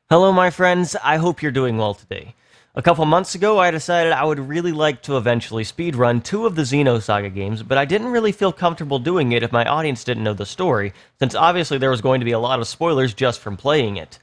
Hello, my friends. I hope you're doing well today. A couple months ago, I decided I would really like to eventually speedrun two of the Xenosaga games, but I didn't really feel comfortable doing it if my audience didn't know the story, since obviously there was going to be a lot of spoilers just from playing it.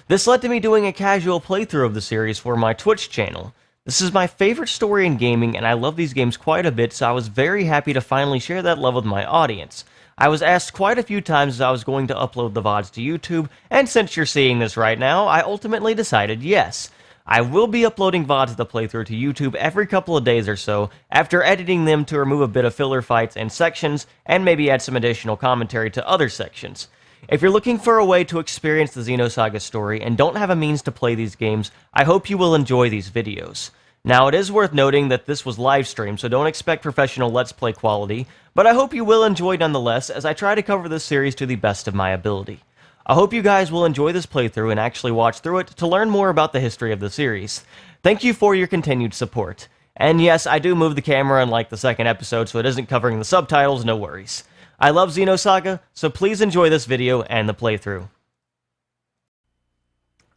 This led to me doing a casual playthrough of the series for my Twitch channel. This is my favorite story in gaming, and I love these games quite a bit, so I was very happy to finally share that love with my audience. I was asked quite a few times if I was going to upload the VODs to YouTube, and since you're seeing this right now, I ultimately decided yes. I will be uploading VODs of the playthrough to YouTube every couple of days or so, after editing them to remove a bit of filler fights and sections, and maybe add some additional commentary to other sections. If you're looking for a way to experience the Xenosaga story and don't have a means to play these games, I hope you will enjoy these videos. Now, it is worth noting that this was live streamed, so don't expect professional Let's Play quality, but I hope you will enjoy nonetheless as I try to cover this series to the best of my ability. I hope you guys will enjoy this playthrough and actually watch through it to learn more about the history of the series. Thank you for your continued support. And yes, I do move the camera unlike the second episode, so it isn't covering the subtitles, no worries. I love Xenosaga, so please enjoy this video and the playthrough.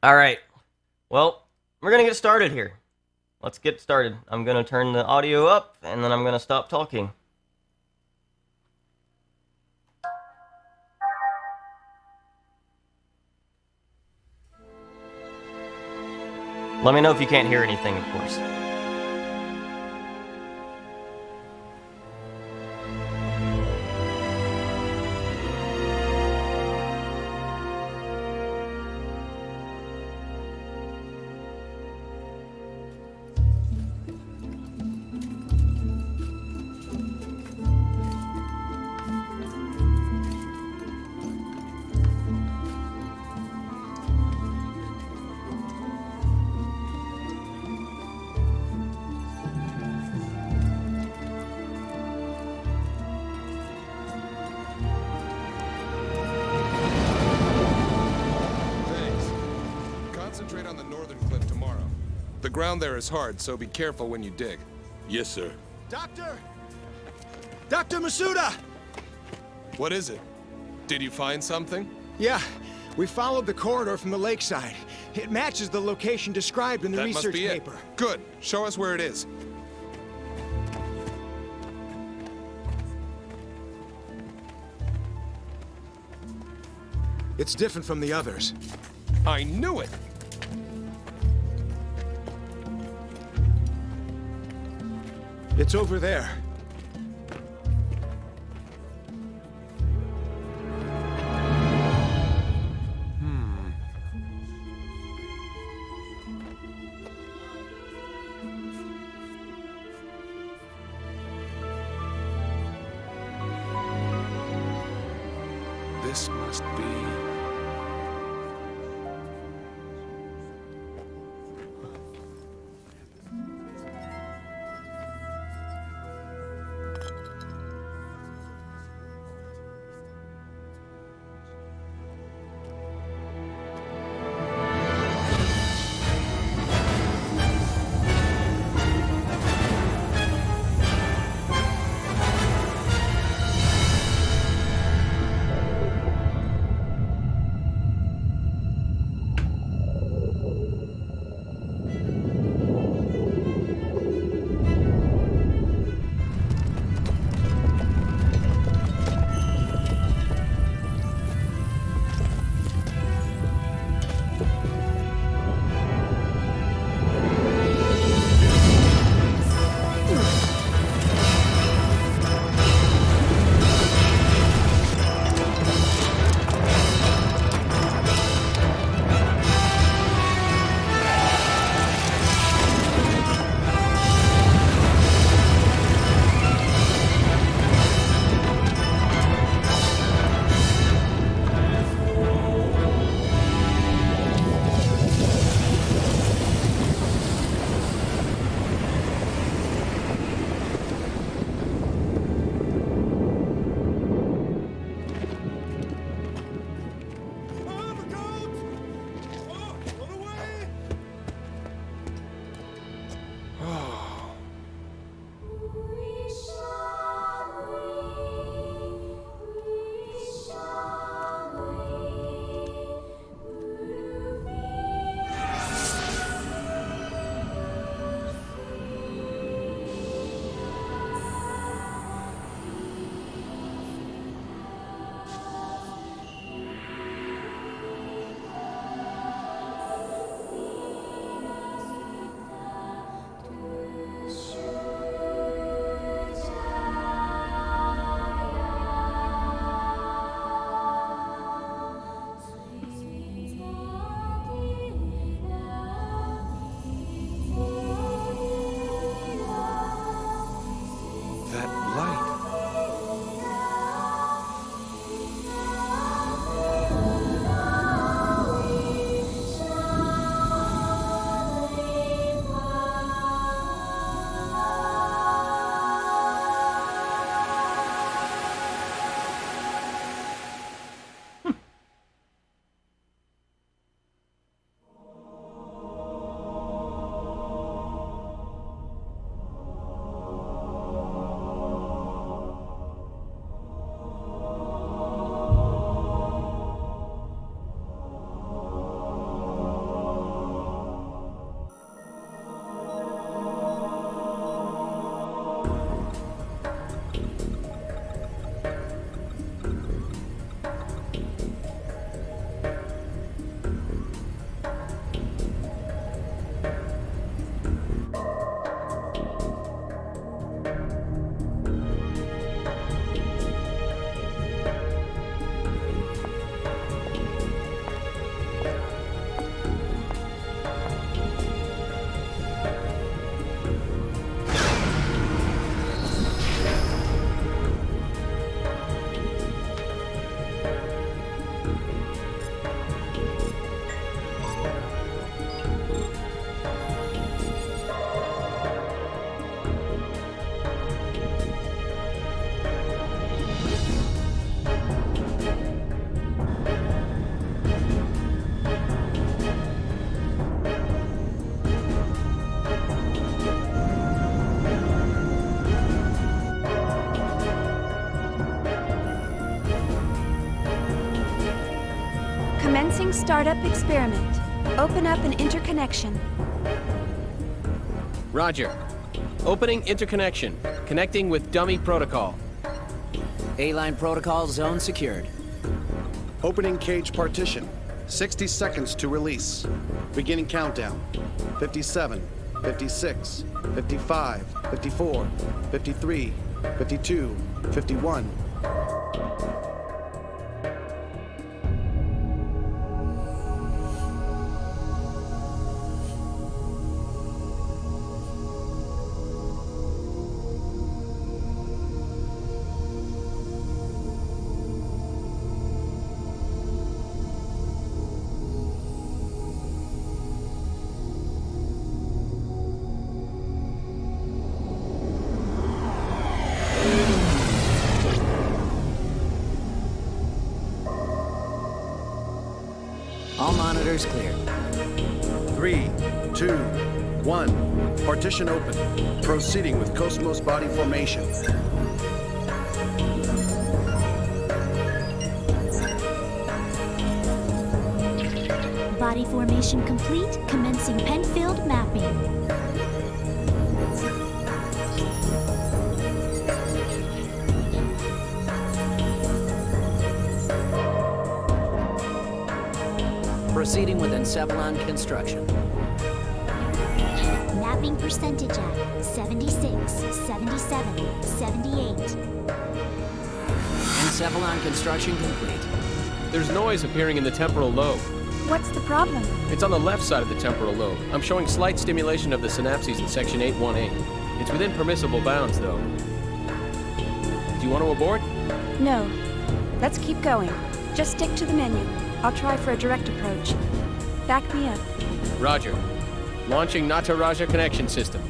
Alright, well, we're gonna get started here. Let's get started. I'm gonna turn the audio up, and then I'm gonna stop talking. Let me know if you can't hear anything, of course. Concentrate on the northern cliff tomorrow. The ground there is hard, so be careful when you dig. Yes, sir. Doctor! Dr. Masuda! What is it? Did you find something? Yeah, we followed the corridor from the lakeside. It matches the location described in the That must research be paper. it. Good. Show us where it is. It's different from the others. I knew it! It's over there. This must be... Commencing startup experiment. Open up an interconnection. Roger. Opening interconnection. Connecting with dummy protocol. A-line protocol zone secured. Opening cage partition. 60 seconds to release. Beginning countdown. 57, 56, 55, 54, 53, 52, 51. All monitors clear. 3, 2, 1. Partition open. Proceeding with KOS-MOS body formation. Body formation complete. Commencing Penfield mapping. Proceeding with Encephalon construction. Mapping percentage at 76, 77, 78. Encephalon construction complete. There's noise appearing in the temporal lobe. What's the problem? It's on the left side of the temporal lobe. I'm showing slight stimulation of the synapses in section 818. It's within permissible bounds, though. Do you want to abort? No. Let's keep going. Just stick to the menu. I'll try for a direct approach. Back me up. Roger. Launching Nataraja connection system.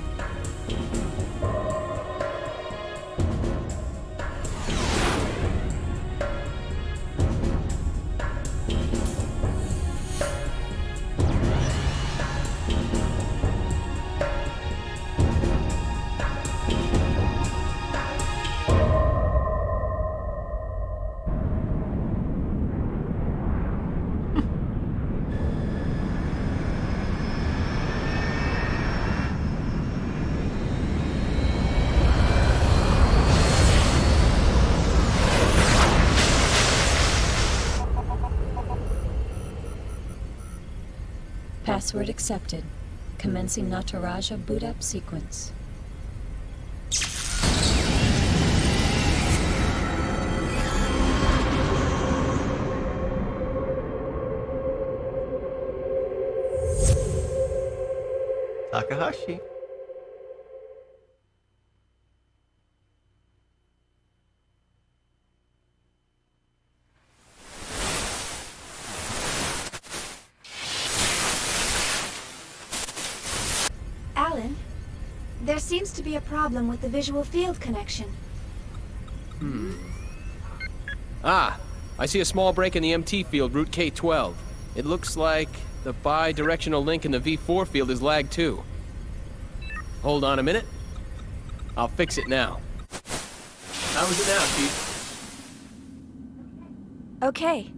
Password accepted. Commencing Nataraja boot up sequence. Takahashi. Alan, there seems to be a problem with the visual field connection. Ah, I see a small break in the MT field, route K12. It looks like the bi-directional link in the V4 field is lagged too. Hold on a minute. I'll fix it now. How is it now, Chief? Okay.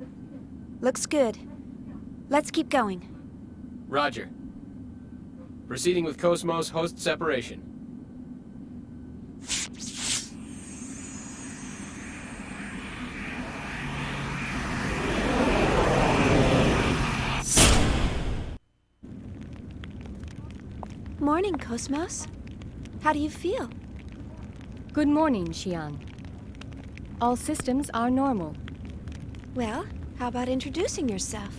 Looks good. Let's keep going. Roger. Proceeding with KOS-MOS host separation. Morning, KOS-MOS. How do you feel? Good morning, Shion. All systems are normal. Well, how about introducing yourself?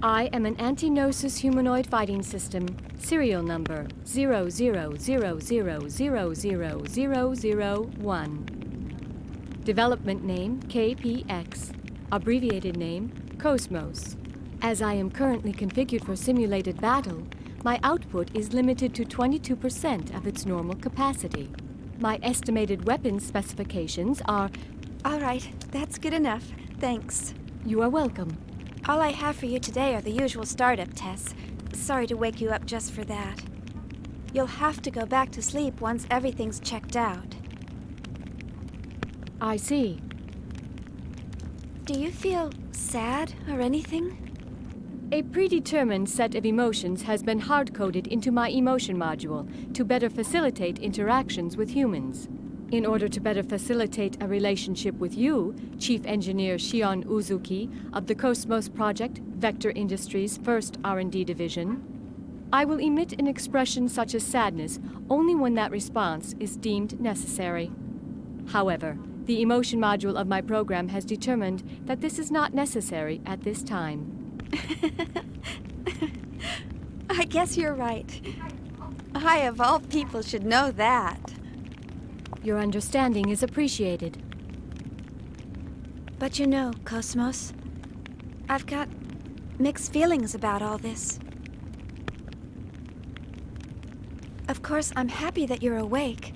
I am an anti-Gnosis humanoid fighting system, serial number 0000000001. Development name KPX, abbreviated name KOS-MOS. As I am currently configured for simulated battle, my output is limited to 22% of its normal capacity. My estimated weapons specifications are... All right, that's good enough. Thanks. You are welcome. All I have for you today are the usual startup tests. Sorry to wake you up just for that. You'll have to go back to sleep once everything's checked out. I see. Do you feel sad or anything? A predetermined set of emotions has been hard-coded into my emotion module to better facilitate interactions with humans. In order to better facilitate a relationship with you, Chief Engineer Shion Uzuki of the KOS-MOS Project, Vector Industries' first R&D division, I will emit an expression such as sadness only when that response is deemed necessary. However, the emotion module of my program has determined that this is not necessary at this time. I guess you're right. I, of all people, should know that. Your understanding is appreciated. But you know, KOS-MOS, I've got mixed feelings about all this. Of course, I'm happy that you're awake,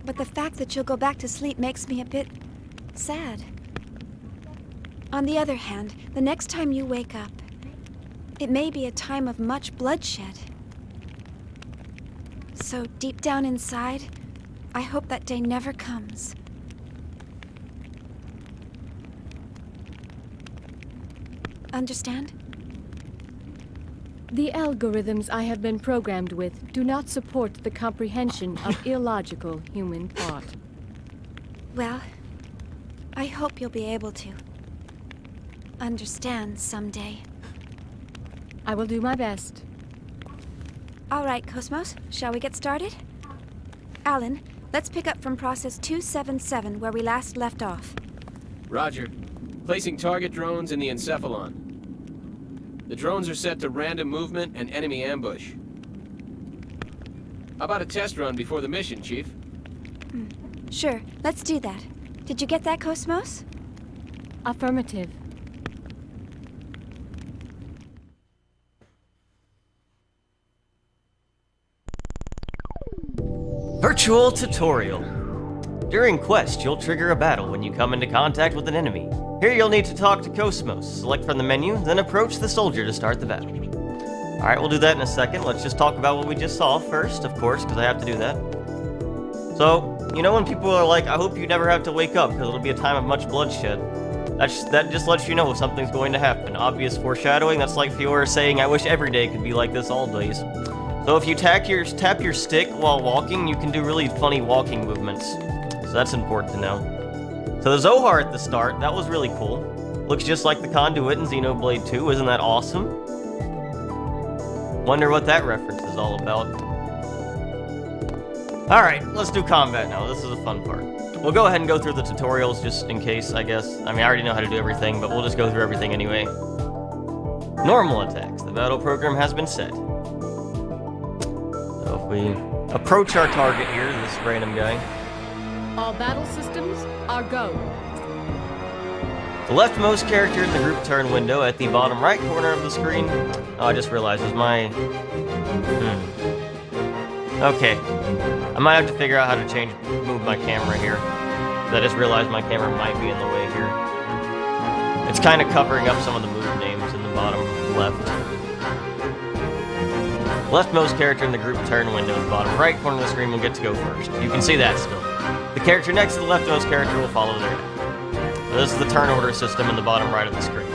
but the fact that you'll go back to sleep makes me a bit sad. On the other hand, the next time you wake up, it may be a time of much bloodshed. So deep down inside, I hope that day never comes. Understand? The algorithms I have been programmed with do not support the comprehension of illogical human thought. Well, I hope you'll be able to understand someday. I will do my best. All right, KOS-MOS, shall we get started? Alan, let's pick up from process 277 where we last left off. Roger. Placing target drones in the encephalon. The drones are set to random movement and enemy ambush. How about a test run before the mission, Chief? Sure, let's do that. Did you get that, KOS-MOS? Affirmative. Virtual tutorial. During Quest, you'll trigger a battle when you come into contact with an enemy. Here you'll need to talk to KOS-MOS, select from the menu, then approach the soldier to start the battle. Alright, we'll do that in a second. Let's just talk about what we just saw first, of course, because I have to do that. So, you know when people are like, I hope you never have to wake up, because it'll be a time of much bloodshed. That just lets you know something's going to happen. Obvious foreshadowing, that's like Fiora saying, I wish every day could be like this all days. So if you tap your stick while walking, you can do really funny walking movements. So that's important to know. So the Zohar at the start, that was really cool. Looks just like the Conduit in Xenoblade 2, isn't that awesome? Wonder what that reference is all about. Alright, let's do combat now. This is a fun part. We'll go ahead and go through the tutorials just in case, I guess. I mean, I already know how to do everything, but we'll just go through everything anyway. Normal attacks. The battle program has been set. So if we approach our target here, this random guy. All battle systems are go. The leftmost character in the group turn window at the bottom right corner of the screen. Oh, I just realized it was my... Okay. I might have to figure out how to move my camera here. I just realized my camera might be in the way here. It's kind of covering up some of the move names in the bottom left. Leftmost character in the group turn window at the bottom right corner of the screen will get to go first. You can see that still. The character next to the leftmost character will follow thereafter. So this is the turn order system in the bottom right of the screen.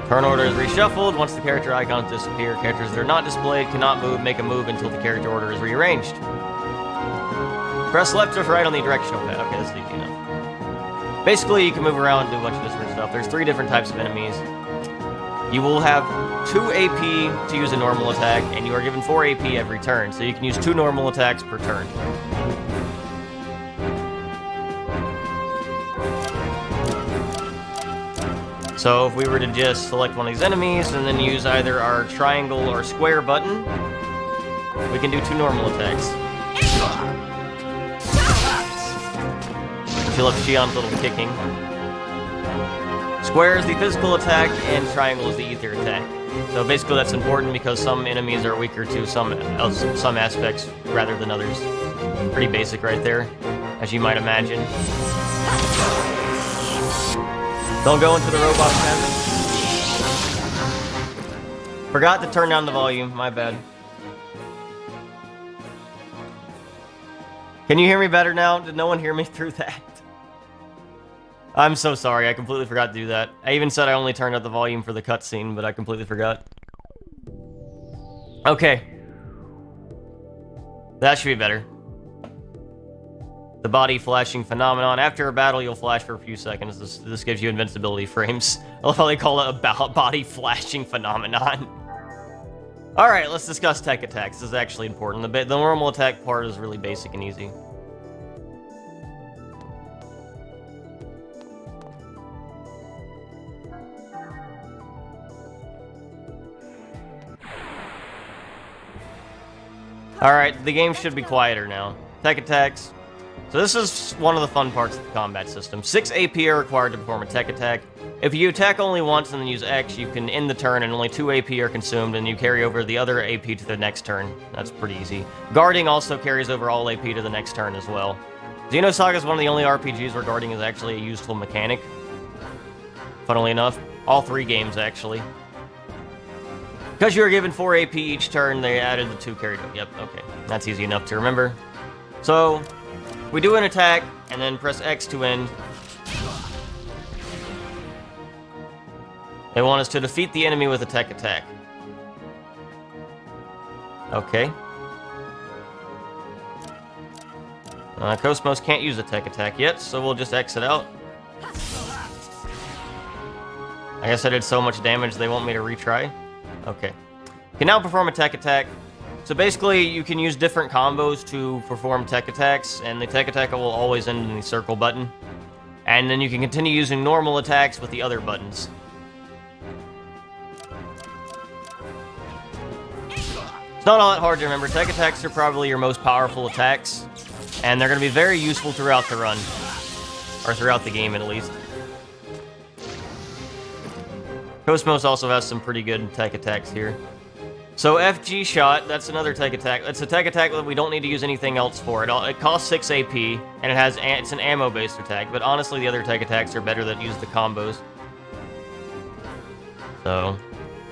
Turn order is reshuffled. Once the character icons disappear, characters that are not displayed cannot make a move until the character order is rearranged. Press left or right on the directional pad. Okay, that's easy enough. Basically, you can move around and do a bunch of different stuff. There's 3 different types of enemies. You will have 2 AP to use a normal attack, and you are given 4 AP every turn, so you can use 2 normal attacks per turn. So if we were to just select one of these enemies and then use either our triangle or square button, we can do 2 normal attacks. If you love Shion's little kicking. Square is the physical attack, and triangle is the ether attack. So basically that's important because some enemies are weaker to some aspects rather than others. Pretty basic right there, as you might imagine. Don't go into the robot cabin. Forgot to turn down the volume, my bad. Can you hear me better now? Did no one hear me through that? I'm so sorry, I completely forgot to do that. I even said I only turned up the volume for the cutscene, but I completely forgot. Okay. That should be better. The body flashing phenomenon. After a battle, you'll flash for a few seconds. This gives you invincibility frames. I love how they call it a body flashing phenomenon. Alright, let's discuss tech attacks. This is actually important. The normal attack part is really basic and easy. Alright, the game should be quieter now. Tech attacks. So this is one of the fun parts of the combat system. 6 AP are required to perform a tech attack. If you attack only once and then use X, you can end the turn and only 2 AP are consumed, and you carry over the other AP to the next turn. That's pretty easy. Guarding also carries over all AP to the next turn as well. Xenosaga is one of the only RPGs where guarding is actually a useful mechanic. Funnily enough, all 3 games actually. Because you were given 4 AP each turn, they added the 2 carried over. Yep, okay. That's easy enough to remember. So, we do an attack, and then press X to end. They want us to defeat the enemy with a tech attack. Okay. KOS-MOS can't use a tech attack yet, so we'll just exit out. I guess I did so much damage they want me to retry. Okay. You can now perform a tech attack. So basically, you can use different combos to perform tech attacks, and the tech attack will always end in the circle button. And then you can continue using normal attacks with the other buttons. It's not all that hard to remember. Tech attacks are probably your most powerful attacks, and they're going to be very useful throughout the run. Or throughout the game, at least. KOS-MOS also has some pretty good tech attacks here. So FG shot, that's another tech attack. It's a tech attack that we don't need to use anything else for. It costs 6 AP, and it's an ammo-based attack, but honestly the other tech attacks are better that use the combos. So,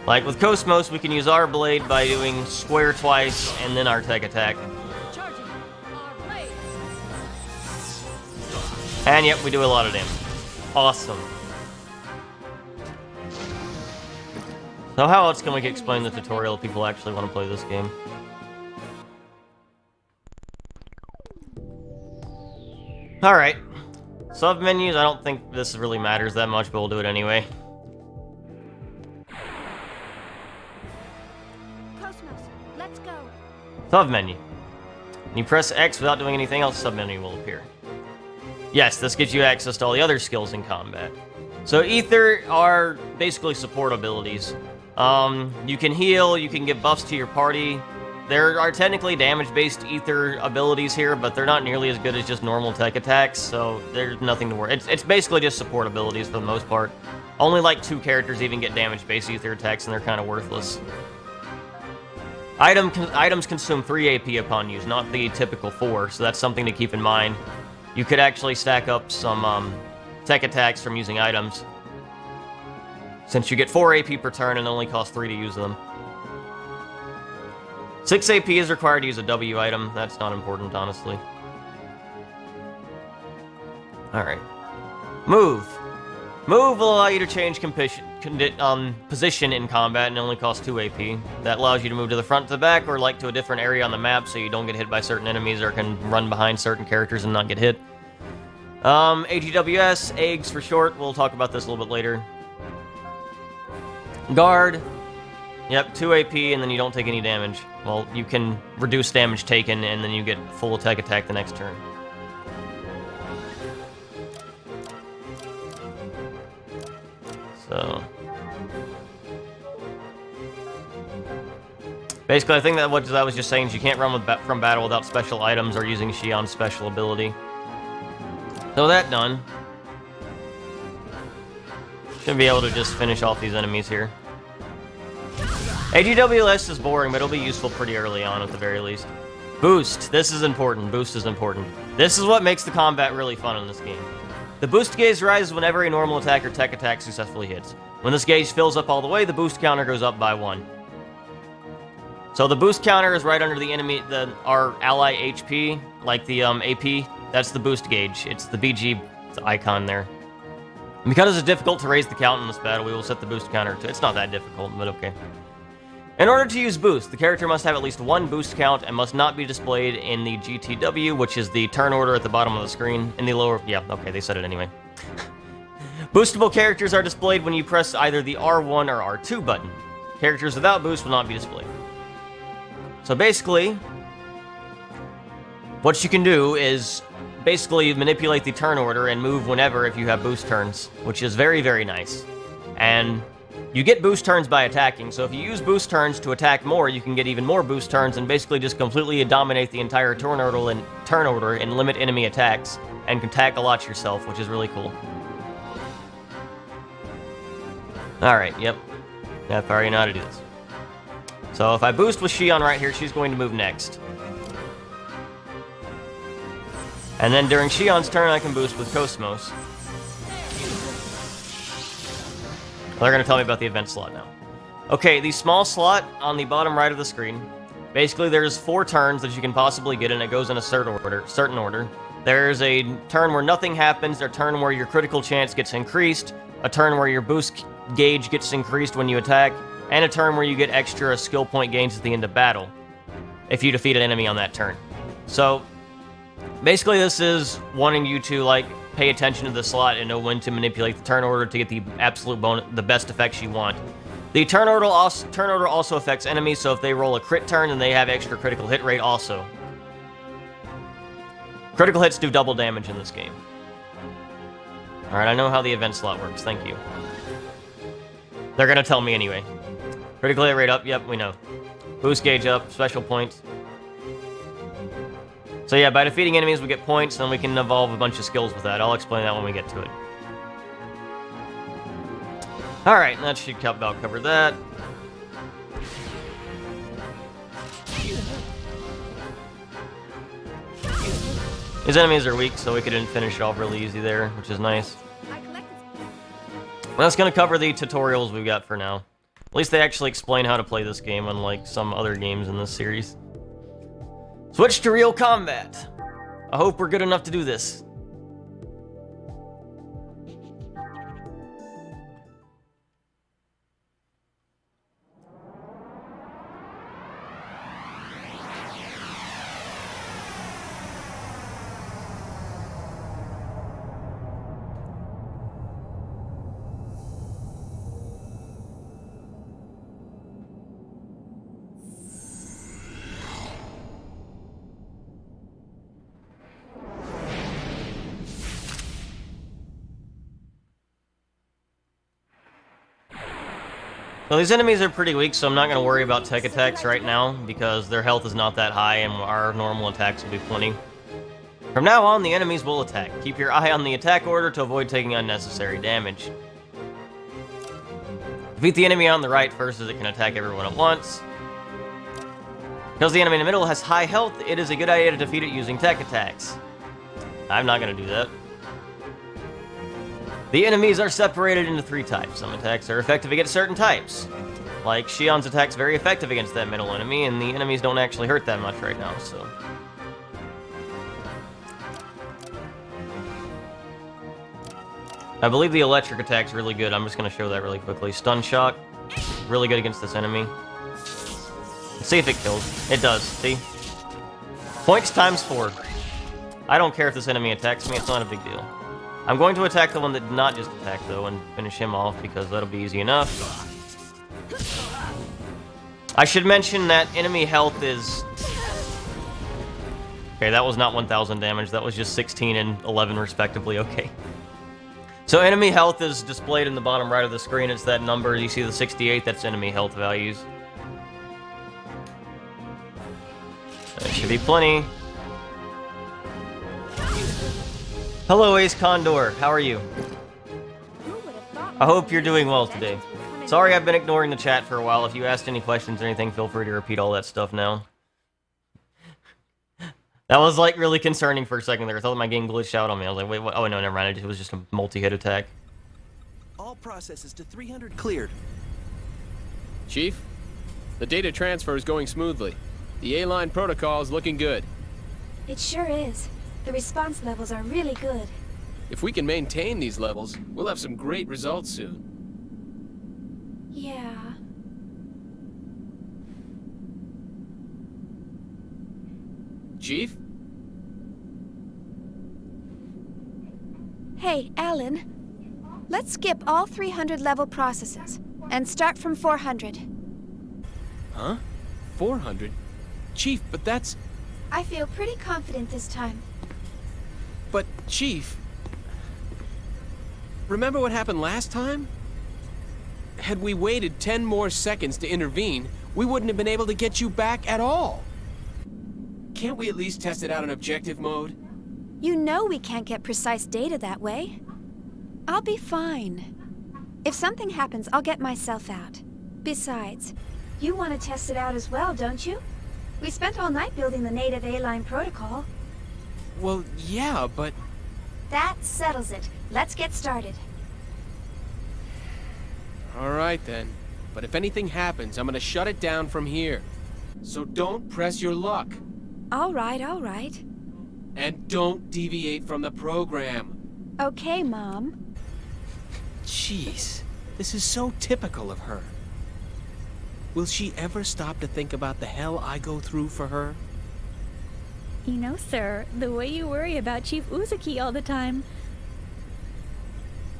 like with KOS-MOS, we can use our blade by doing square twice, and then our tech attack. And yep, we do a lot of damage. Awesome. So how else can we explain the tutorial if people actually want to play this game? Alright. Sub-menus, I don't think this really matters that much, but we'll do it anyway. KOS-MOS, let's go. Sub-menu. When you press X without doing anything else, sub-menu will appear. Yes, this gives you access to all the other skills in combat. So Ether are basically support abilities. You can heal, you can give buffs to your party. There are technically damage-based Ether abilities here, but they're not nearly as good as just normal tech attacks, so there's nothing to worry. It's basically just support abilities for the most part. Only like 2 characters even get damage-based Ether attacks, and they're kind of worthless. Items consume 3 AP upon use, not the typical 4, so that's something to keep in mind. You could actually stack up some tech attacks from using items, since you get 4 AP per turn and only cost 3 to use them. 6 AP is required to use a W item. That's not important, honestly. Alright. Move. Move will allow you to change position in combat and only costs 2 AP. That allows you to move to the front to the back or like to a different area on the map so you don't get hit by certain enemies or can run behind certain characters and not get hit. AGWS, eggs for short. We'll talk about this a little bit later. Guard. Yep, 2 AP and then you don't take any damage. Well, you can reduce damage taken and then you get full tech attack the next turn. So basically, I think that what I was just saying is you can't run from battle without special items or using Shion's special ability. So that done. Should be able to just finish off these enemies here. AGWS is boring, but it'll be useful pretty early on at the very least. Boost. This is important. Boost is important. This is what makes the combat really fun in this game. The boost gauge rises whenever a normal attack or tech attack successfully hits. When this gauge fills up all the way, the boost counter goes up by 1. So the boost counter is right under the enemy, our ally HP, like the AP. That's the boost gauge. It's the BG icon there. And because it's difficult to raise the count in this battle, we will set the boost counter to... It's not that difficult, but okay. In order to use boost, the character must have at least one boost count and must not be displayed in the GTW, which is the turn order at the bottom of the screen. In the lower... Yeah, okay, they said it anyway. Boostable characters are displayed when you press either the R1 or R2 button. Characters without boost will not be displayed. So basically, what you can do is basically manipulate the turn order and move whenever if you have boost turns, which is very, very nice. And you get boost turns by attacking, so if you use boost turns to attack more, you can get even more boost turns and basically just completely dominate the entire turn order and limit enemy attacks, and can attack a lot yourself, which is really cool. Alright, yep. I already know how to do this. So if I boost with Shion right here, she's going to move next. And then during Shion's turn, I can boost with KOS-MOS. They're going to tell me about the event slot now. Okay, the small slot on the bottom right of the screen. Basically, there's 4 turns that you can possibly get, and it goes in a certain order. There's a turn where nothing happens, a turn where your critical chance gets increased, a turn where your boost gauge gets increased when you attack, and a turn where you get extra skill point gains at the end of battle if you defeat an enemy on that turn. So, basically this is wanting you to, like, pay attention to the slot and know when to manipulate the turn order to get the absolute the best effects you want. The turn order also affects enemies, so if they roll a crit turn, then they have extra critical hit rate also. Critical hits do double damage in this game. Alright, I know how the event slot works, thank you. They're gonna tell me anyway. Critical hit rate up, yep, we know. Boost gauge up, special points. So yeah, by defeating enemies we get points, then we can evolve a bunch of skills with that. I'll explain that when we get to it. Alright, that should about cover that. These enemies are weak, so we could finish it off really easy there, which is nice. That's gonna cover the tutorials we've got for now. At least they actually explain how to play this game, unlike some other games in this series. Switch to real combat. I hope we're good enough to do this. So these enemies are pretty weak, so I'm not going to worry about tech attacks right now, because their health is not that high, and our normal attacks will be plenty. From now on, the enemies will attack. Keep your eye on the attack order to avoid taking unnecessary damage. Defeat the enemy on the right first, as it can attack everyone at once. Because the enemy in the middle has high health, it is a good idea to defeat it using tech attacks. I'm not going to do that. The enemies are separated into 3 types. Some attacks are effective against certain types. Like, Shion's attack's very effective against that middle enemy, and the enemies don't actually hurt that much right now, so... I believe the electric attack's really good. I'm just going to show that really quickly. Stun Shock, really good against this enemy. Let's see if it kills. It does, see? Points times 4. I don't care if this enemy attacks me, it's not a big deal. I'm going to attack the one that did not just attack, though, and finish him off, because that'll be easy enough. I should mention that enemy health is... Okay, that was not 1,000 damage, that was just 16 and 11 respectively, okay. So enemy health is displayed in the bottom right of the screen, it's that number, you see the 68, that's enemy health values. That should be plenty. Hello, Ace Condor. How are you? I hope you're doing well today. Sorry I've been ignoring the chat for a while. If you asked any questions or anything, feel free to repeat all that stuff now. That was, like, really concerning for a second there. I thought my game glitched out on me. I was like, wait, what? Oh, no, never mind. It was just a multi-hit attack. All processes to 300 cleared. Chief, the data transfer is going smoothly. The A-line protocol is looking good. It sure is. The response levels are really good. If we can maintain these levels, we'll have some great results soon. Yeah. Chief? Hey, Alan. Let's skip all 300 level processes and start from 400. Huh? 400? Chief, but that's... I feel pretty confident this time. But, Chief... Remember what happened last time? Had we waited 10 more seconds to intervene, we wouldn't have been able to get you back at all. Can't we at least test it out in objective mode? You know we can't get precise data that way. I'll be fine. If something happens, I'll get myself out. Besides, you want to test it out as well, don't you? We spent all night building the native A-line protocol. Well, yeah, but... That settles it. Let's get started. All right, then. But if anything happens, I'm gonna shut it down from here. So don't press your luck. All right, all right. And don't deviate from the program. Okay, Mom. Jeez, this is so typical of her. Will she ever stop to think about the hell I go through for her? You know, sir, the way you worry about Chief Uzuki all the time.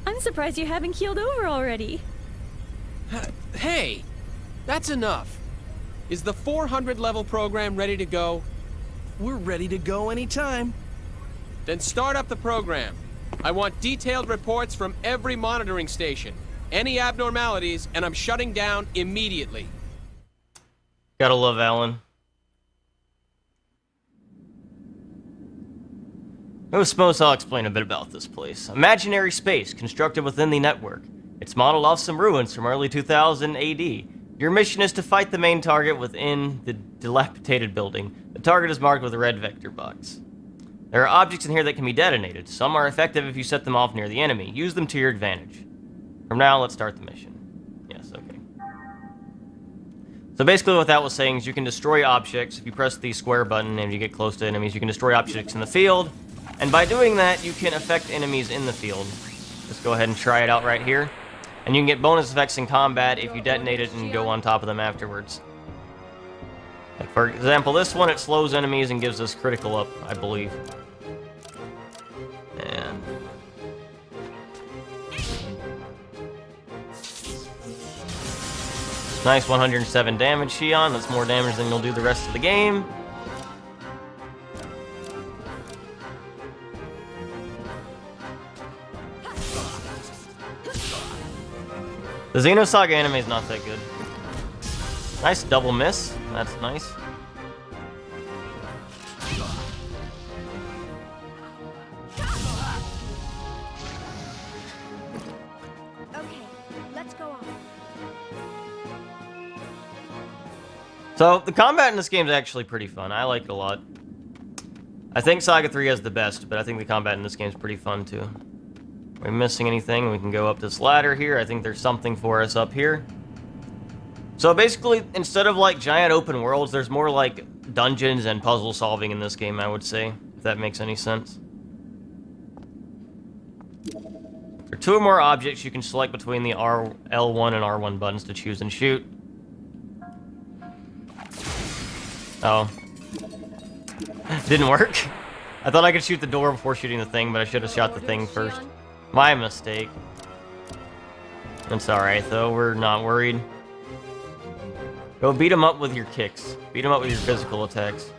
I'm surprised you haven't keeled over already. Hey! That's enough. Is the 400 level program ready to go? We're ready to go anytime. Then start up the program. I want detailed reports from every monitoring station. Any abnormalities, and I'm shutting down immediately. Gotta love Alan. KOS-MOS, I'll explain a bit about this place. Imaginary space constructed within the network. It's modeled off some ruins from early 2000 AD. Your mission is to fight the main target within the dilapidated building. The target is marked with a red vector box. There are objects in here that can be detonated. Some are effective if you set them off near the enemy. Use them to your advantage. From now, let's start the mission. Yes, okay. So basically what that was saying is you can destroy objects. If you press the square button and you get close to enemies, you can destroy objects in the field. And by doing that, you can affect enemies in the field. Just go ahead and try it out right here. And you can get bonus effects in combat if you detonate it and go on top of them afterwards. Like for example, this one, it slows enemies and gives us critical up, I believe. And... nice 107 damage, Shion. That's more damage than you'll do the rest of the game. The Xenosaga anime is not that good. Nice double miss. That's nice. Okay, let's go on. So, the combat in this game is actually pretty fun. I like it a lot. I think Saga 3 has the best, but I think the combat in this game is pretty fun too. Are we missing anything? We can go up this ladder here. I think there's something for us up here. So basically, instead of like giant open worlds, there's more like dungeons and puzzle solving in this game, I would say, if that makes any sense. There are two or more objects you can select between the L1 and R1 buttons to choose and shoot. Oh. Didn't work. I thought I could shoot the door before shooting the thing, but I should have shot the thing first. My mistake. It's alright, though. We're not worried. Go beat him up with your kicks. Beat him up with your physical attacks.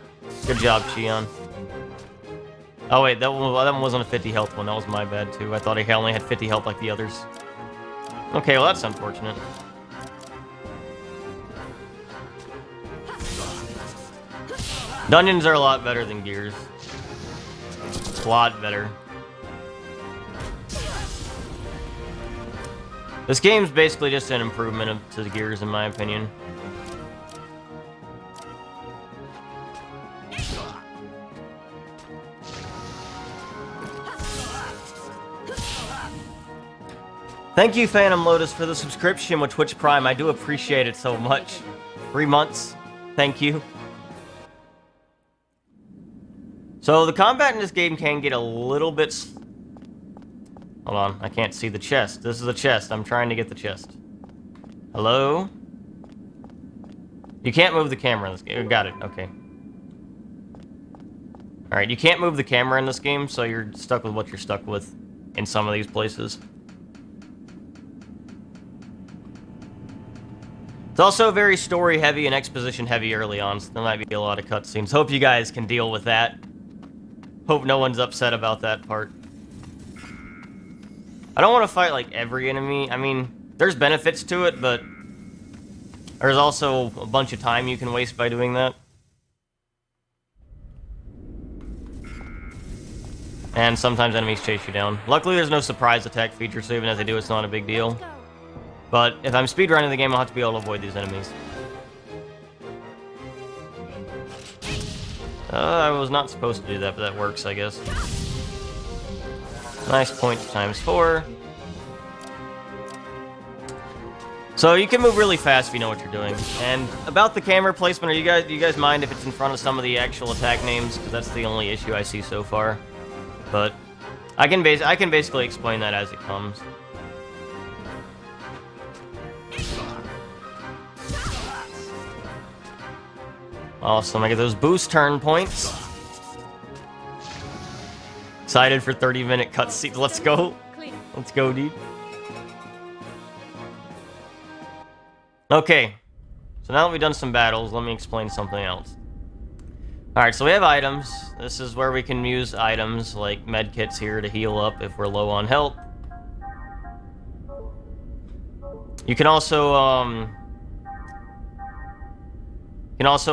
Good job, Shion. Oh, wait. That one wasn't a 50 health one. That was my bad, too. I thought he only had 50 health like the others. Okay, well, that's unfortunate. Dungeons are a lot better than Gears. A lot better. This game's basically just an improvement to the Gears, in my opinion. Thank you, Phantom Lotus, for the subscription with Twitch Prime. I do appreciate it so much. 3 months. Thank you. So the combat in this game can get a little bit Hold on, I can't see the chest. This is a chest. I'm trying to get the chest. Hello? You can't move the camera in this game. Got it, okay. Alright, you can't move the camera in this game, so you're stuck with what you're stuck with in some of these places. It's also very story-heavy and exposition-heavy early on, so there might be a lot of cutscenes. Hope you guys can deal with that. Hope no one's upset about that part. I don't want to fight, like, every enemy. I mean, there's benefits to it, but there's also a bunch of time you can waste by doing that. And sometimes enemies chase you down. Luckily, there's no surprise attack feature, so even if they do, it's not a big deal. But if I'm speedrunning the game, I'll have to be able to avoid these enemies. I was not supposed to do that, but that works, I guess. Nice points times 4. So you can move really fast if you know what you're doing. And about the camera placement, do you guys mind if it's in front of some of the actual attack names? Because that's the only issue I see so far. But I can basically explain that as it comes. Awesome, I get those boost turn points. Excited for 30-minute cutscenes. Let's go. Let's go, dude. Okay. So now that we've done some battles, let me explain something else. Alright, so we have items. This is where we can use items like medkits here to heal up if we're low on health. You can also,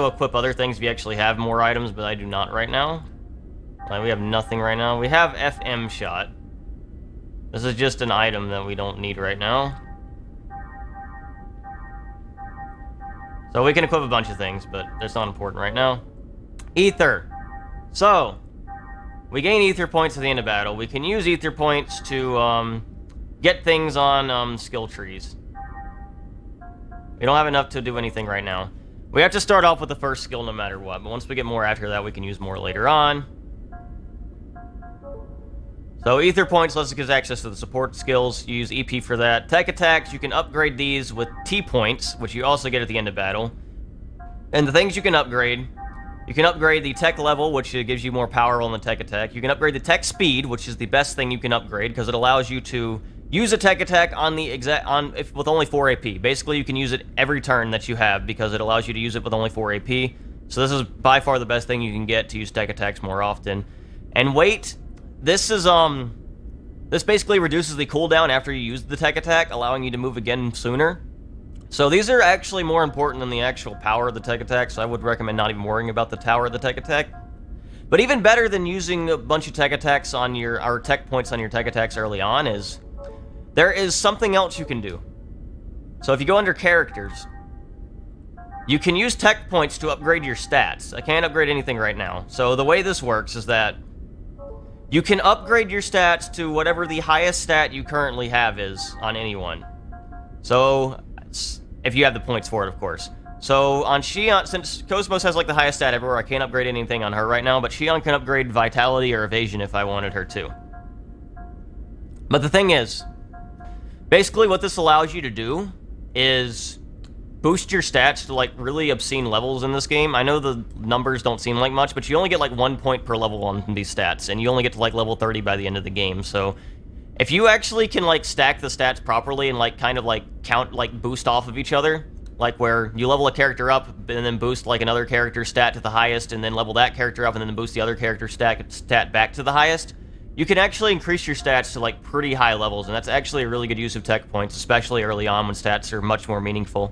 equip other things if you actually have more items, but I do not right now. We have nothing right now. We have FM shot. This is just an item that we don't need right now. So we can equip a bunch of things, but that's not important right now. Ether. So, we gain ether points at the end of battle. We can use ether points to get things on skill trees. We don't have enough to do anything right now. We have to start off with the first skill no matter what, but once we get more after that, we can use more later on. So ether points lets us get access to the support skills. You use EP for that. Tech attacks, you can upgrade these with T points, which you also get at the end of battle. And the things you can upgrade the tech level, which gives you more power on the tech attack. You can upgrade the tech speed, which is the best thing you can upgrade because it allows you to use a tech attack on the with only 4 AP. Basically, you can use it every turn that you have because it allows you to use it with only 4 AP. So this is by far the best thing you can get to use tech attacks more often. And weight, this basically reduces the cooldown after you use the tech attack, allowing you to move again sooner. So these are actually more important than the actual power of the tech attack, so I would recommend not even worrying about the tower of the tech attack. But even better than using a bunch of tech attacks on or tech points on your tech attacks early on is there is something else you can do. So if you go under characters, you can use tech points to upgrade your stats. I can't upgrade anything right now. So the way this works is that you can upgrade your stats to whatever the highest stat you currently have is on anyone. So if you have the points for it, of course. So on Shion, since KOS-MOS has like the highest stat everywhere, I can't upgrade anything on her right now, but Shion can upgrade Vitality or Evasion if I wanted her to. But the thing is, basically what this allows you to do is boost your stats to like really obscene levels in this game. I know the numbers don't seem like much, but you only get like 1 point per level on these stats, and you only get to like level 30 by the end of the game, so if you actually can, like, stack the stats properly and, like, kind of, like, count, like, boost off of each other, like, where you level a character up and then boost, like, another character's stat to the highest and then level that character up and then boost the other character's stat back to the highest, you can actually increase your stats to, like, pretty high levels, and that's actually a really good use of tech points, especially early on when stats are much more meaningful.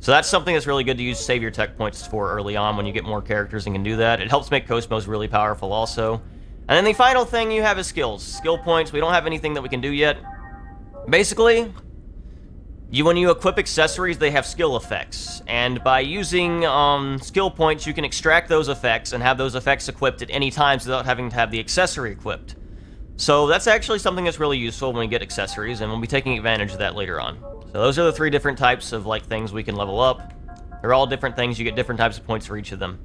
So that's something that's really good to use, save your tech points for early on when you get more characters and can do that. It helps make KOS-MOS really powerful also. And then the final thing you have is skills. Skill points, we don't have anything that we can do yet. Basically, when you equip accessories, they have skill effects. And by using skill points, you can extract those effects and have those effects equipped at any time without having to have the accessory equipped. So that's actually something that's really useful when we get accessories, and we'll be taking advantage of that later on. So those are the 3 different types of like things we can level up. They're all different things, you get different types of points for each of them.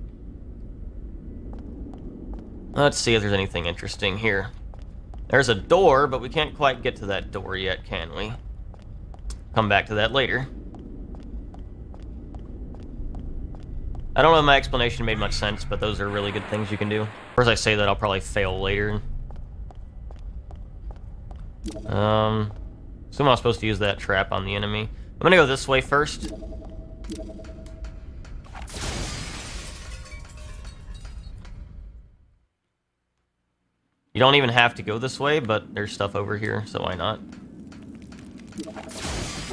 Let's see if there's anything interesting here. There's a door, but we can't quite get to that door yet, can we? Come back to that later. I don't know if my explanation made much sense, but those are really good things you can do. Of course, I say that I'll probably fail later. So I'm supposed to use that trap on the enemy. I'm gonna go this way first. You don't even have to go this way, but there's stuff over here, so why not?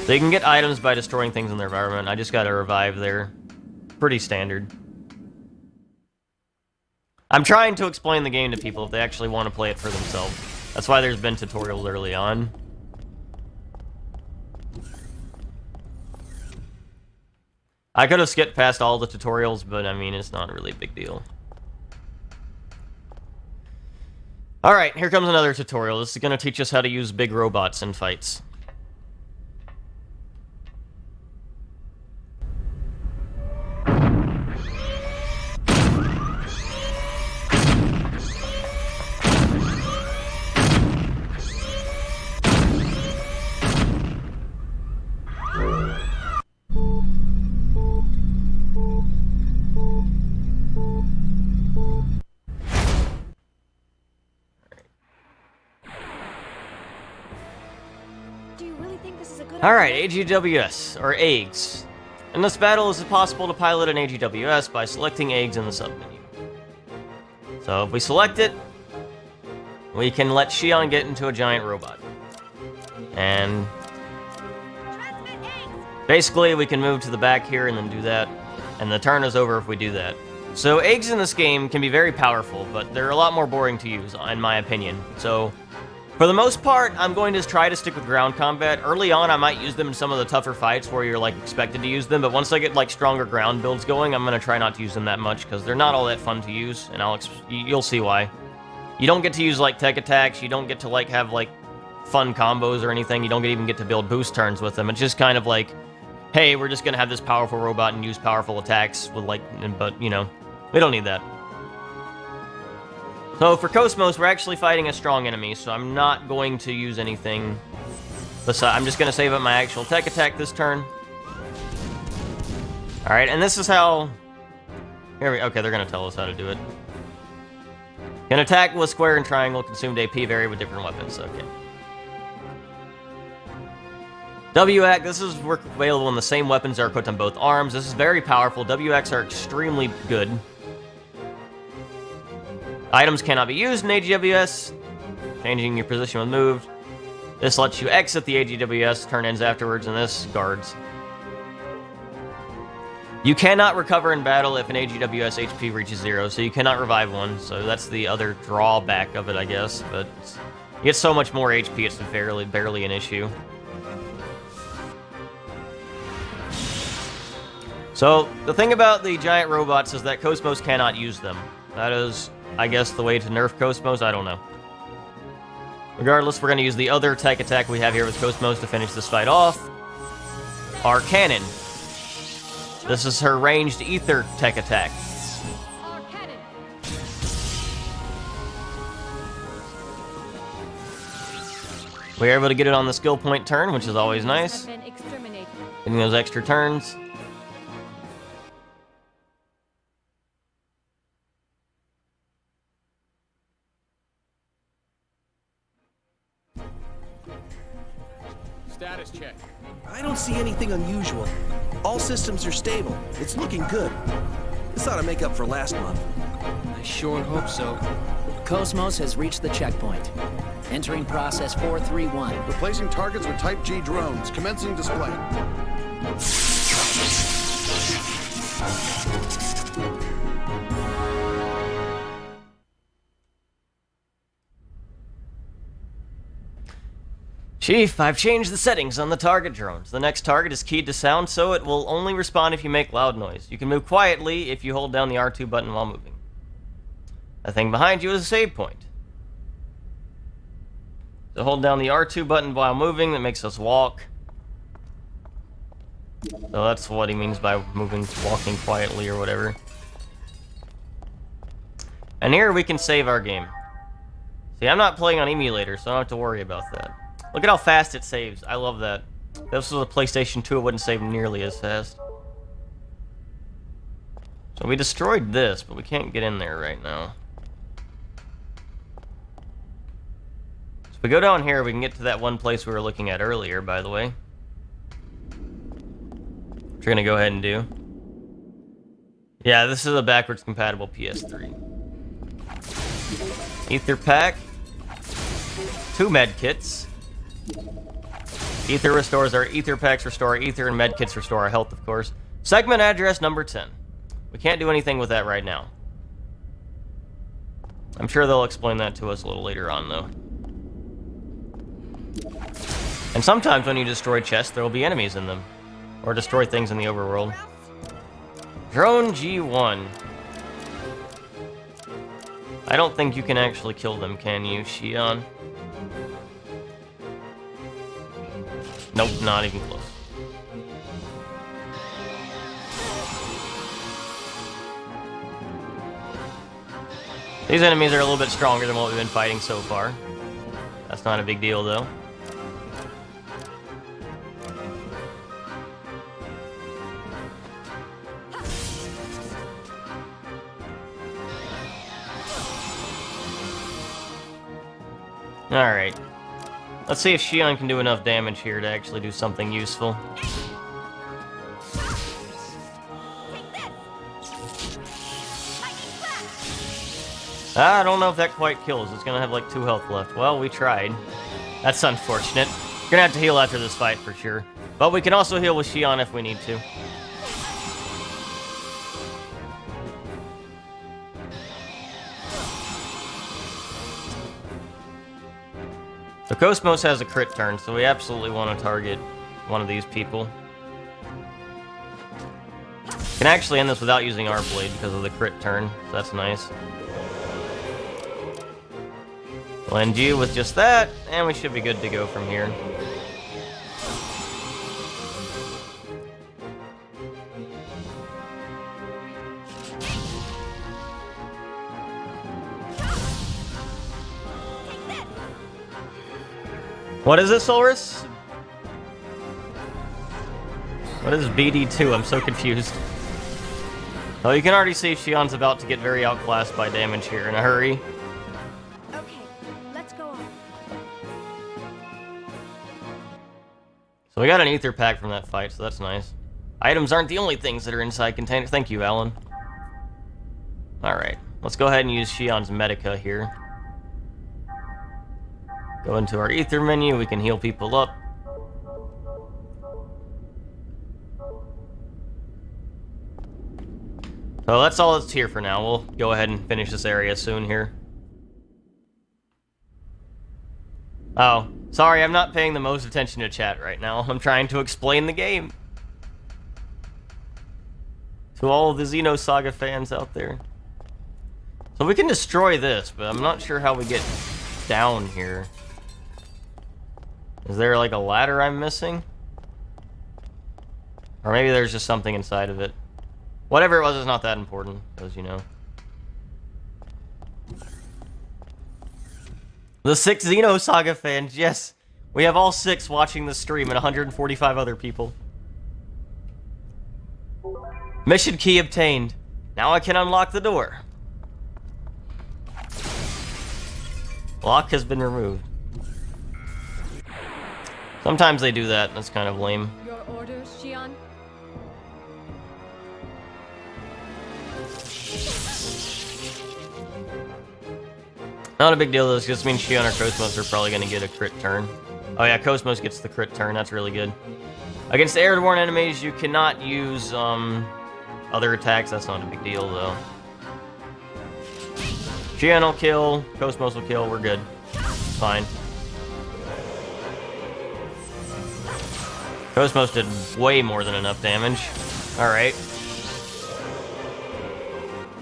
So you can get items by destroying things in their environment. I just gotta revive there. Pretty standard. I'm trying to explain the game to people if they actually want to play it for themselves. That's why there's been tutorials early on. I could have skipped past all the tutorials, but I mean, it's not really a big deal. Alright, here comes another tutorial. This is going to teach us how to use big robots in fights. Alright, AGWS, or eggs. In this battle, it is possible to pilot an AGWS by selecting eggs in the submenu. So if we select it, we can let Shion get into a giant robot. And basically, we can move to the back here and then do that. And the turn is over if we do that. So eggs in this game can be very powerful, but they're a lot more boring to use, in my opinion. So for the most part, I'm going to try to stick with ground combat. Early on, I might use them in some of the tougher fights where you're, like, expected to use them, but once I get, like, stronger ground builds going, I'm going to try not to use them that much, because they're not all that fun to use, and you'll see why. You don't get to use, like, tech attacks, you don't get to, like, have, like, fun combos or anything, you don't even get to build boost turns with them. It's just kind of like, hey, we're just going to have this powerful robot and use powerful attacks with, like, but, you know, we don't need that. So for KOS-MOS, we're actually fighting a strong enemy, so I'm not going to use anything besides. I'm just going to save up my actual tech attack this turn. Alright, and this is how... Okay, they're going to tell us how to do it. Can attack with square and triangle, consumed AP vary with different weapons, okay. W-Act, this is available when the same weapons are equipped on both arms. This is very powerful. W-Acts are extremely good. Items cannot be used in AGWS. Changing your position when moved. This lets you exit the AGWS, turn ends afterwards, and this guards. You cannot recover in battle if an AGWS HP reaches 0, so you cannot revive one, so that's the other drawback of it, I guess, but you get so much more HP, it's barely an issue. So, the thing about the giant robots is that KOS-MOS cannot use them. That is, I guess, the way to nerf KOS-MOS, I don't know. Regardless, we're going to use the other tech attack we have here with KOS-MOS to finish this fight off. Our cannon. This is her ranged ether tech attack. We're able to get it on the skill point turn, which is always nice. Getting those extra turns. Status check. I don't see anything unusual. All systems are stable. It's looking good. This ought to make up for last month. I sure hope so. KOS-MOS has reached the checkpoint. Entering process 431. Replacing targets with Type G drones. Commencing display. Chief, I've changed the settings on the target drones. The next target is keyed to sound, so it will only respond if you make loud noise. You can move quietly if you hold down the R2 button while moving. The thing behind you is a save point. So hold down the R2 button while moving, that makes us walk. So that's what he means by walking quietly or whatever. And here we can save our game. See, I'm not playing on emulator, so I don't have to worry about that. Look at how fast it saves. I love that. If this was a PlayStation 2, it wouldn't save nearly as fast. So we destroyed this, but we can't get in there right now. So if we go down here, we can get to that one place we were looking at earlier, by the way. Which we're gonna go ahead and do. Yeah, this is a backwards compatible PS3. Ether pack. 2 med kits. Ether restores our ether packs, restore our ether, and med kits restore our health, of course. Segment address number 10. We can't do anything with that right now. I'm sure they'll explain that to us a little later on, though. And sometimes when you destroy chests, there will be enemies in them. Or destroy things in the overworld. Drone G1. I don't think you can actually kill them, can you, Shion? Nope, not even close. These enemies are a little bit stronger than what we've been fighting so far. That's not a big deal, though. Alright. Let's see if Shion can do enough damage here to actually do something useful. I don't know if that quite kills. It's gonna have like 2 health left. Well, we tried. That's unfortunate. Gonna have to heal after this fight for sure. But we can also heal with Shion if we need to. The KOS-MOS has a crit turn, so we absolutely want to target one of these people. Can actually end this without using our blade because of the crit turn, so that's nice. We'll end you with just that, and we should be good to go from here. What is this, Solris? What is BD2? I'm so confused. Oh, you can already see Shion's about to get very outclassed by damage here in a hurry. Okay, let's go on. So we got an ether pack from that fight, so that's nice. Items aren't the only things that are inside containers. Thank you, Alan. Alright, let's go ahead and use Shion's Medica here. Go into our ether menu, we can heal people up. So that's all that's here for now. We'll go ahead and finish this area soon here. Oh, sorry, I'm not paying the most attention to chat right now. I'm trying to explain the game to all of the Xenosaga fans out there. So we can destroy this, but I'm not sure how we get down here. Is there like a ladder I'm missing? Or maybe there's just something inside of it. Whatever it was is not that important, as you know. The 6 Xenosaga fans, yes. We have all 6 watching the stream and 145 other people. Mission key obtained. Now I can unlock the door. Lock has been removed. Sometimes they do that, that's kind of lame. Your orders, Shion? Not a big deal, this just means Shion or KOS-MOS are probably going to get a crit turn. Oh yeah, KOS-MOS gets the crit turn, that's really good. Against airborne enemies, you cannot use other attacks, that's not a big deal though. Shion will kill, KOS-MOS will kill, we're good. It's fine. KOS-MOS did way more than enough damage. Alright.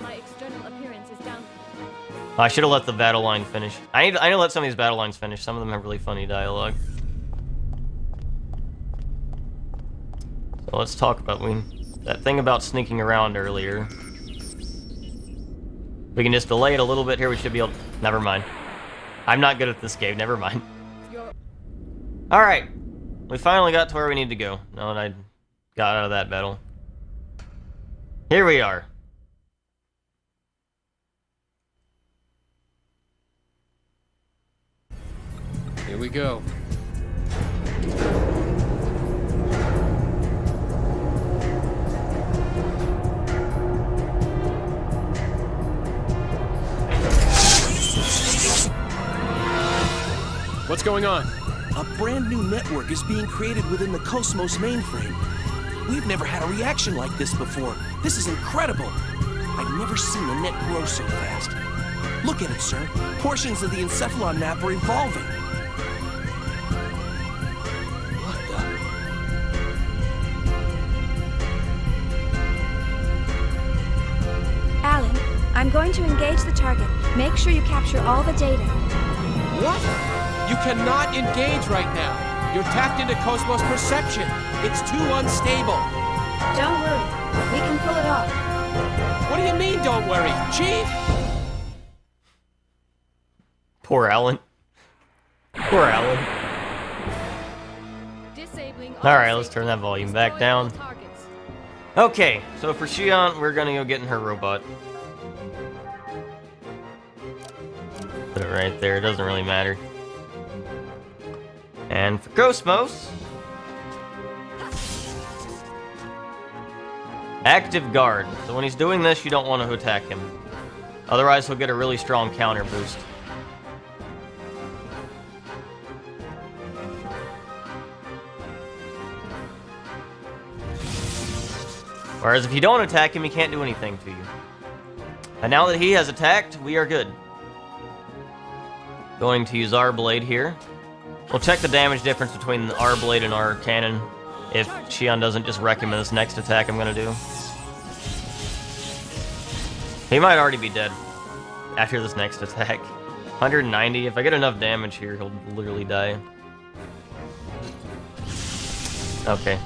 My external appearance is down. I should have let the battle line finish. I need to let some of these battle lines finish. Some of them have really funny dialogue. So let's talk about that thing about sneaking around earlier. We can just delay it a little bit here. We should be able... Never mind. I'm not good at this game, never mind. Alright. We finally got to where we need to go. Now that I got out of that battle. Here we are. Here we go. What's going on? A brand new network is being created within the KOS-MOS mainframe. We've never had a reaction like this before. This is incredible. I've never seen a net grow so fast. Look at it, sir. Portions of the encephalon map are evolving. What the? Alan, I'm going to engage the target. Make sure you capture all the data. What? You cannot engage right now. You're tapped into KOS-MOS perception. It's too unstable. Don't worry. We can pull it off. What do you mean, don't worry? Chief? Poor Alan. Poor Alan. Disabling all Alright, let's safety. turn that volume back down. Destroy all targets. Okay, so for Shion, we're gonna go get in her robot. Put it right there, it doesn't really matter. And for KOS-MOS, active guard. So when he's doing this, you don't want to attack him. Otherwise, he'll get a really strong counter boost. Whereas if you don't attack him, he can't do anything to you. And now that he has attacked, we are good. Going to use our blade here. We'll check the damage difference between our blade and our cannon if Shion doesn't just wreck him in this next attack I'm gonna do. He might already be dead after this next attack. 190, if I get enough damage here, he'll literally die. Okay.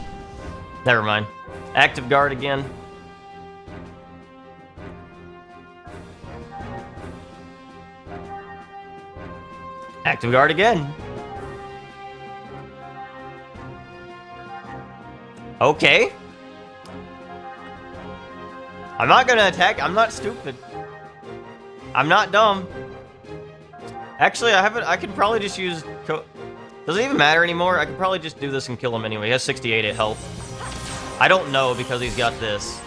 Never mind. Active guard again. Active guard again. Okay. I'm not gonna attack. I'm not stupid. I'm not dumb. Actually, I could probably just use... Does it even matter anymore? I could probably just do this and kill him anyway. He has 68 at health. I don't know because he's got this.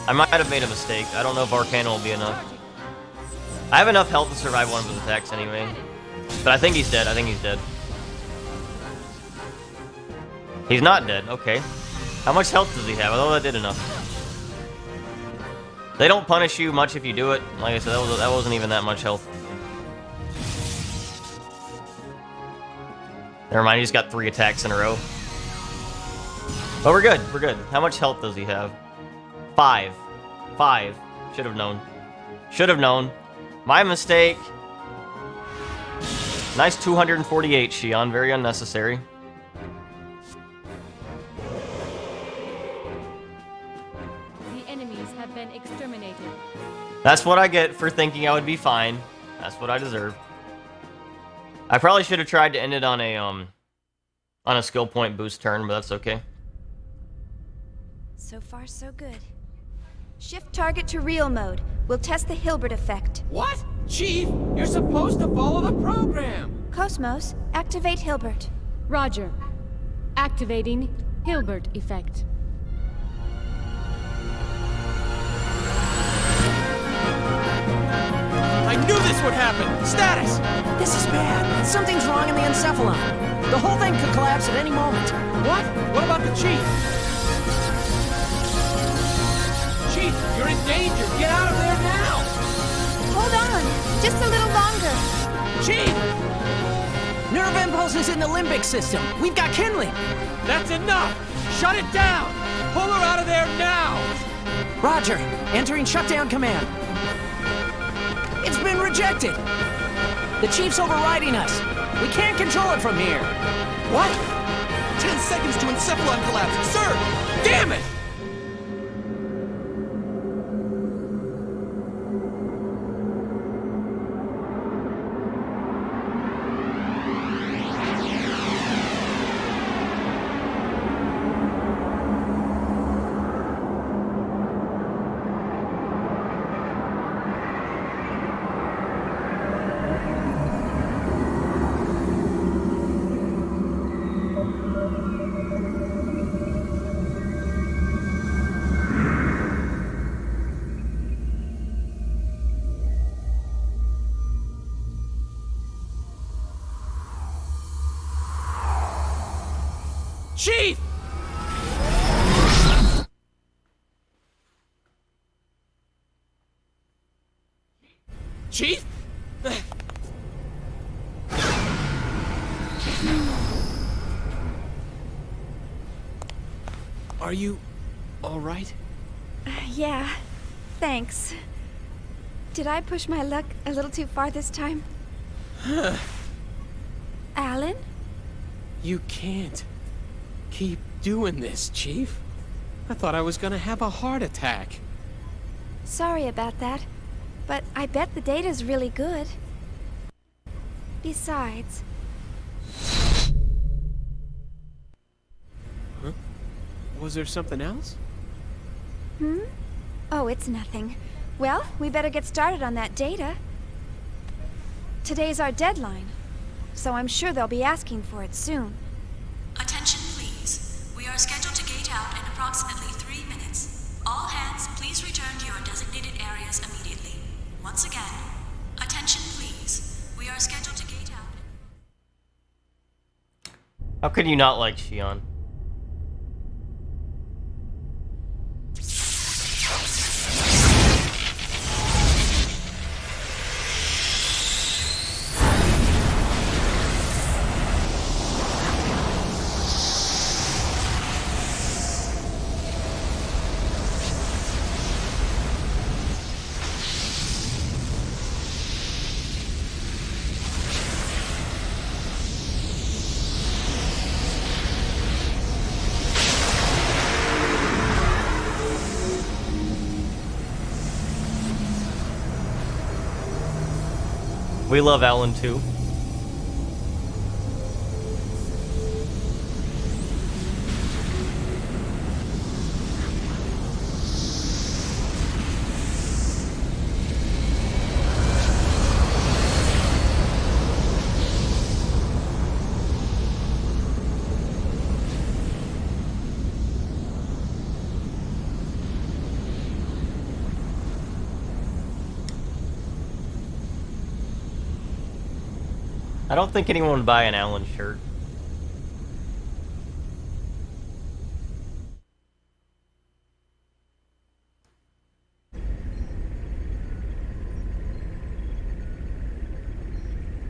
I might have made a mistake. I don't know if Arcana will be enough. I have enough health to survive one of his attacks anyway. But I think he's dead. I think he's dead. He's not dead. Okay. How much health does he have? I thought that did enough. They don't punish you much if you do it. Like I said, that wasn't even that much health. Never mind, he just got 3 attacks in a row. But we're good. We're good. How much health does he have? 5. 5. Should have known. Should have known. My mistake. Nice 248, Shion. Very unnecessary. The enemies have been exterminated. That's what I get for thinking I would be fine. That's what I deserve. I probably should have tried to end it on a skill point boost turn, but that's okay. So far, so good. Shift target to real mode. We'll test the Hilbert effect. What? Chief, you're supposed to follow the program. KOS-MOS, activate Hilbert. Roger. Activating Hilbert effect. I knew this would happen. Status. This is bad. Something's wrong in the encephalon. The whole thing could collapse at any moment. What? What about the chief? Chief, you're in danger. Get out of there now. Hold on, just a little longer. Chief! Nerve impulses in the limbic system. We've got kindling. That's enough. Shut it down. Pull her out of there now. Roger. Entering shutdown command. It's been rejected. The chief's overriding us. We can't control it from here. What? 10 seconds to encephalon collapse. Sir! Damn it! Chief! Chief? Are you all right? Yeah, thanks. Did I push my luck a little too far this time? Alan? You can't keep doing this, Chief. I thought I was gonna have a heart attack. Sorry about that, but I bet the data's really good. Besides... Huh? Was there something else? Oh, it's nothing. Well, we better get started on that data. Today's our deadline, so I'm sure they'll be asking for it soon. Attention, please. We are scheduled to gate out in approximately 3 minutes. All hands, please return to your designated areas immediately. Once again, attention, please. We are scheduled to gate out. How could you not like Shion? We love Alan too. I don't think anyone would buy an Alan shirt.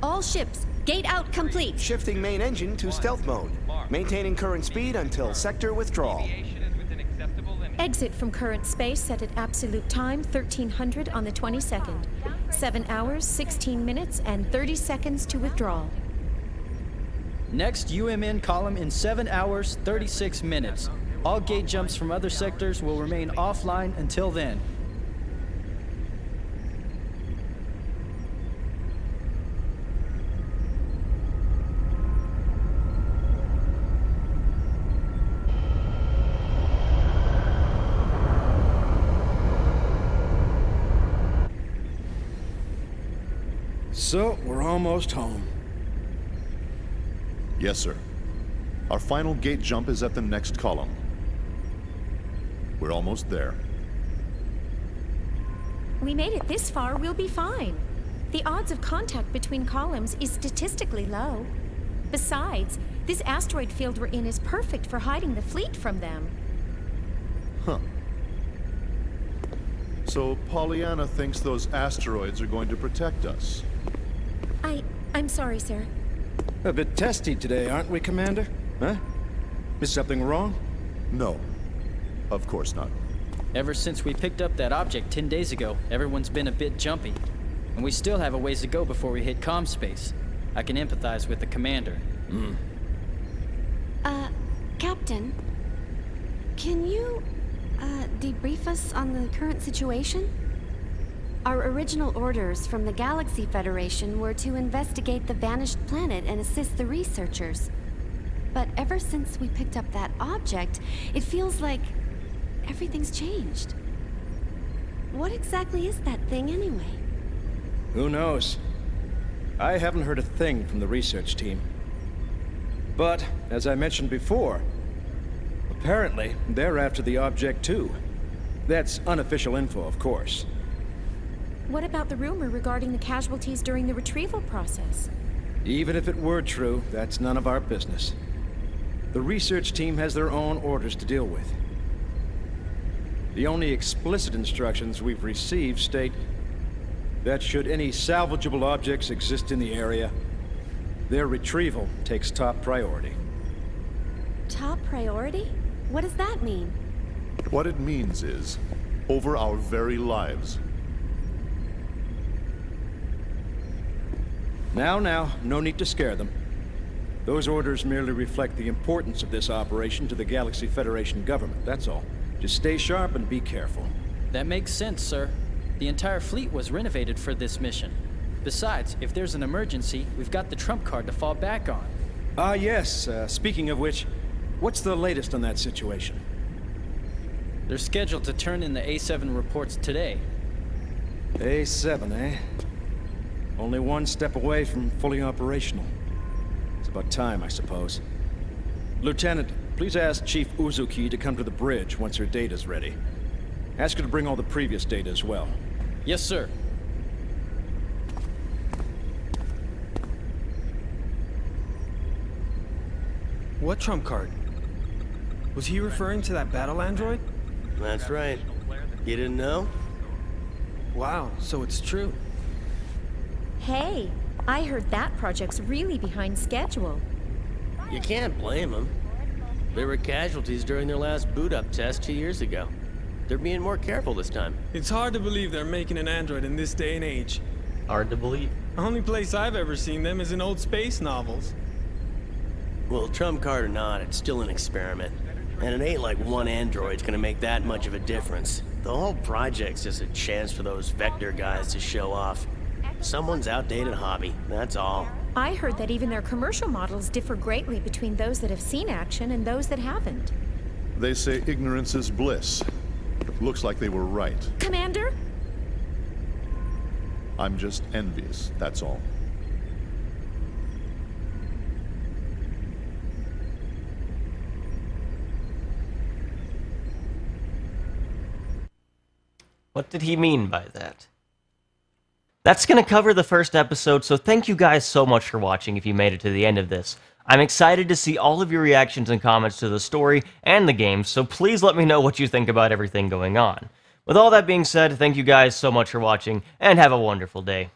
All ships, gate out complete. Shifting main engine to stealth mode. Maintaining current speed until sector withdrawal. Exit from current space set at absolute time 1300 on the 22nd. 7 hours, 16 minutes, and 30 seconds to withdraw. Next UMN column in 7 hours, 36 minutes. All gate jumps from other sectors will remain offline until then. So, we're almost home. Yes, sir. Our final gate jump is at the next column. We're almost there. We made it this far, we'll be fine. The odds of contact between columns is statistically low. Besides, this asteroid field we're in is perfect for hiding the fleet from them. Huh. So Pollyanna thinks those asteroids are going to protect us. I'm sorry, sir. A bit testy today, aren't we, Commander? Huh? Is something wrong? No. Of course not. Ever since we picked up that object 10 days ago, everyone's been a bit jumpy. And we still have a ways to go before we hit comm space. I can empathize with the commander. Captain, can you, debrief us on the current situation? Our original orders from the Galaxy Federation were to investigate the vanished planet and assist the researchers. But ever since we picked up that object, it feels like everything's changed. What exactly is that thing anyway? Who knows? I haven't heard a thing from the research team. But, as I mentioned before, apparently they're after the object too. That's unofficial info, of course. What about the rumor regarding the casualties during the retrieval process? Even if it were true, that's none of our business. The research team has their own orders to deal with. The only explicit instructions we've received state that should any salvageable objects exist in the area, their retrieval takes top priority. Top priority? What does that mean? What it means is, over our very lives. Now, no need to scare them. Those orders merely reflect the importance of this operation to the Galaxy Federation government, that's all. Just stay sharp and be careful. That makes sense, sir. The entire fleet was renovated for this mission. Besides, if there's an emergency, we've got the trump card to fall back on. Yes. Speaking of which, what's the latest on that situation? They're scheduled to turn in the A7 reports today. A7, eh? Only one step away from fully operational. It's about time, I suppose. Lieutenant, please ask Chief Uzuki to come to the bridge once her data's ready. Ask her to bring all the previous data as well. Yes, sir. What trump card? Was he referring to that battle android? That's right. You didn't know? Wow, so it's true. Hey, I heard that project's really behind schedule. You can't blame them. There were casualties during their last boot-up test 2 years ago. They're being more careful this time. It's hard to believe they're making an android in this day and age. Hard to believe. Only place I've ever seen them is in old space novels. Well, trump card or not, it's still an experiment. And it ain't like one android's gonna make that much of a difference. The whole project's just a chance for those Vector guys to show off. Someone's outdated hobby, that's all. I heard that even their commercial models differ greatly between those that have seen action and those that haven't. They say ignorance is bliss. Looks like they were right. Commander? I'm just envious, that's all. What did he mean by that? That's going to cover the first episode, so thank you guys so much for watching if you made it to the end of this. I'm excited to see all of your reactions and comments to the story and the game, so please let me know what you think about everything going on. With all that being said, thank you guys so much for watching, and have a wonderful day.